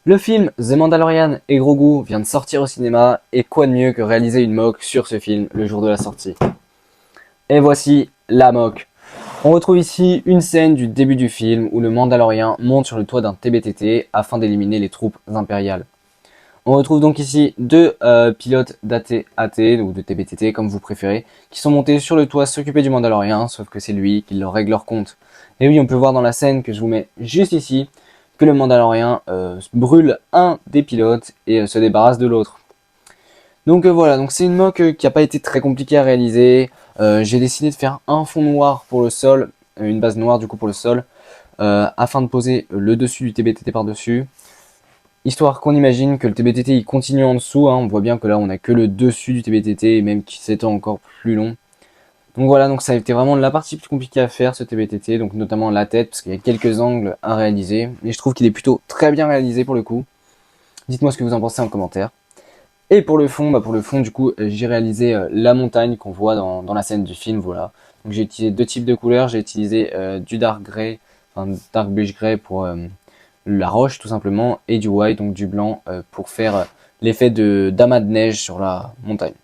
Le film The Mandalorian et Grogu vient de sortir au cinéma, et quoi de mieux que réaliser une mock sur ce film le jour de la sortie. Et voici la mock. On retrouve ici une scène du début du film où le Mandalorien monte sur le toit d'un TBTT afin d'éliminer les troupes impériales. On retrouve donc ici deux pilotes d'AT-AT ou de TBTT comme vous préférez, qui sont montés sur le toit s'occuper du Mandalorien, sauf que c'est lui qui leur règle leur compte. Et oui, on peut voir dans la scène que je vous mets juste ici que le Mandalorien brûle un des pilotes et se débarrasse de l'autre. Donc voilà, donc c'est une mock qui n'a pas été très compliquée à réaliser. J'ai décidé de faire un fond noir pour le sol, une base noire du coup pour le sol, afin de poser le dessus du TBTT par-dessus. Histoire qu'on imagine que le TBTT il continue en dessous, hein. On voit bien que là on a que le dessus du TBTT et même qui s'étend encore plus long. Donc voilà, donc ça a été vraiment la partie plus compliquée à faire ce TBTT, donc notamment la tête parce qu'il y a quelques angles à réaliser. Et je trouve qu'il est plutôt très bien réalisé pour le coup. Dites-moi ce que vous en pensez en commentaire. Et pour le fond, pour le fond du coup j'ai réalisé la montagne qu'on voit dans la scène du film, voilà. Donc j'ai utilisé deux types de couleurs, j'ai utilisé du dark grey, enfin dark beige grey pour la roche tout simplement, et du white, donc du blanc, pour faire l'effet de d'amas de neige sur la montagne.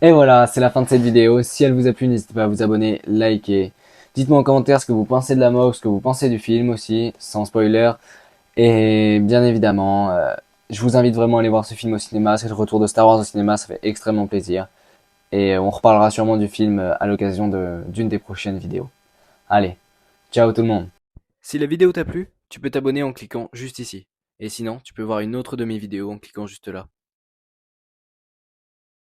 Et voilà, c'est la fin de cette vidéo. Si elle vous a plu, n'hésitez pas à vous abonner, liker. Dites-moi en commentaire ce que vous pensez de la mock, ce que vous pensez du film aussi, sans spoiler. Et bien évidemment, je vous invite vraiment à aller voir ce film au cinéma. C'est le retour de Star Wars au cinéma, ça fait extrêmement plaisir. Et on reparlera sûrement du film à l'occasion d'une des prochaines vidéos. Allez, ciao tout le monde. Si la vidéo t'a plu, tu peux t'abonner en cliquant juste ici. Et sinon, tu peux voir une autre de mes vidéos en cliquant juste là.